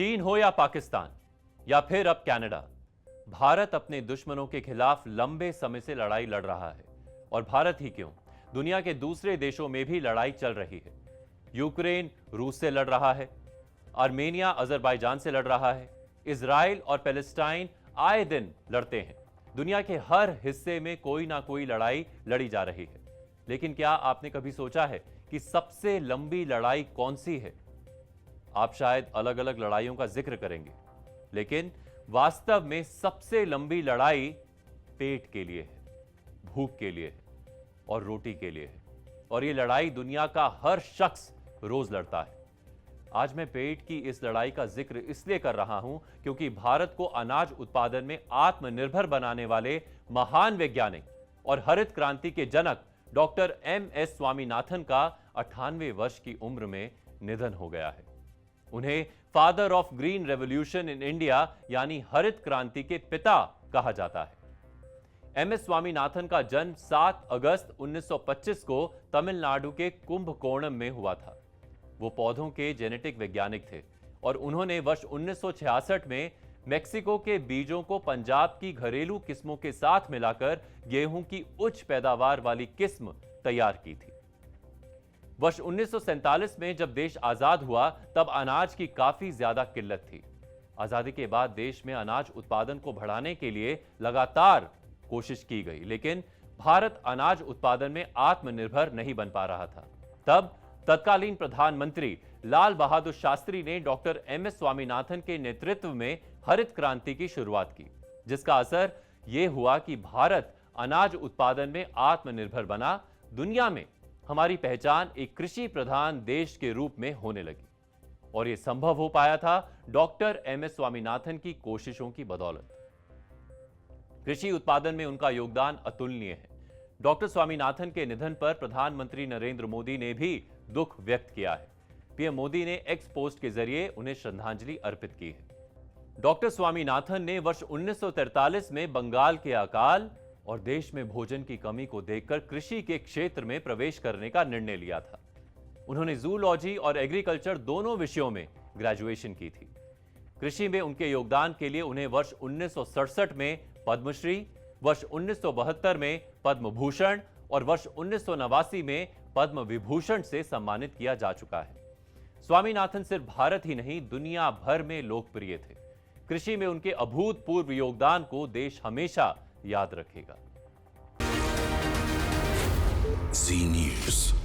चीन हो या पाकिस्तान या फिर अब कनाडा, भारत अपने दुश्मनों के खिलाफ लंबे समय से लड़ाई लड़ रहा है। और भारत ही क्यों, दुनिया के दूसरे देशों में भी लड़ाई चल रही है। यूक्रेन रूस से लड़ रहा है, आर्मेनिया अजरबैजान से लड़ रहा है, इजराइल और पैलेस्टाइन आए दिन लड़ते हैं। दुनिया के हर हिस्से में कोई ना कोई लड़ाई लड़ी जा रही है। लेकिन क्या आपने कभी सोचा है कि सबसे लंबी लड़ाई कौन सी है? आप शायद अलग अलग लड़ाइयों का जिक्र करेंगे, लेकिन वास्तव में सबसे लंबी लड़ाई पेट के लिए है, भूख के लिए है और रोटी के लिए है। और ये लड़ाई दुनिया का हर शख्स रोज लड़ता है। आज मैं पेट की इस लड़ाई का जिक्र इसलिए कर रहा हूं क्योंकि भारत को अनाज उत्पादन में आत्मनिर्भर बनाने वाले महान वैज्ञानिक और हरित क्रांति के जनक डॉक्टर एम.एस. स्वामीनाथन का 98 वर्ष की उम्र में निधन हो गया है। उन्हें father of green revolution in India यानी हरित क्रांति के पिता कहा जाता है। एम.एस. स्वामीनाथन का जन्म 7 अगस्त 1925 को तमिलनाडु के कुंभकोणम में हुआ था। वो पौधों के जेनेटिक वैज्ञानिक थे और उन्होंने वर्ष 1966 में मेक्सिको के बीजों को पंजाब की घरेलू किस्मों के साथ मिलाकर गेहूं की उच्च पैदावार वाली किस्म तैयार की थी। वर्ष 1947 में जब देश आजाद हुआ तब अनाज की काफी ज्यादा किल्लत थी। आजादी के बाद देश में अनाज उत्पादन को बढ़ाने के लिए लगातार कोशिश की गई, लेकिन भारत अनाज उत्पादन में आत्मनिर्भर नहीं बन पा रहा था। तब तत्कालीन प्रधानमंत्री लाल बहादुर शास्त्री ने डॉक्टर एम.एस. स्वामीनाथन के नेतृत्व में हरित क्रांति की शुरुआत की, जिसका असर यह हुआ कि भारत अनाज उत्पादन में आत्मनिर्भर बना। दुनिया में हमारी पहचान एक कृषि प्रधान देश के रूप में होने लगी और यह संभव हो पाया था डॉक्टर एम.एस. स्वामीनाथन की कोशिशों की बदौलत। कृषि उत्पादन में उनका योगदान अतुलनीय है। डॉक्टर स्वामीनाथन के निधन पर प्रधानमंत्री नरेंद्र मोदी ने भी दुख व्यक्त किया है। पीएम मोदी ने एक्स पोस्ट के जरिए उन्हें श्रद्धांजलि अर्पित की है। डॉक्टर स्वामीनाथन ने वर्ष 1943 में बंगाल के अकाल और देश में भोजन की कमी को देखकर कृषि के क्षेत्र में प्रवेश करने का निर्णय लिया था। उन्होंने जूलॉजी और एग्रीकल्चर दोनों विषयों में ग्रेजुएशन की थी। कृषि में उनके योगदान के लिए उन्हें वर्ष 1967 में पद्मश्री, वर्ष 1972 में पद्म भूषण और वर्ष 1989 में पद्म विभूषण से सम्मानित किया जा चुका है। स्वामीनाथन सिर्फ भारत ही नहीं, दुनिया भर में लोकप्रिय थे। कृषि में उनके अभूतपूर्व योगदान को देश हमेशा याद रखेगा। जी न्यूज़।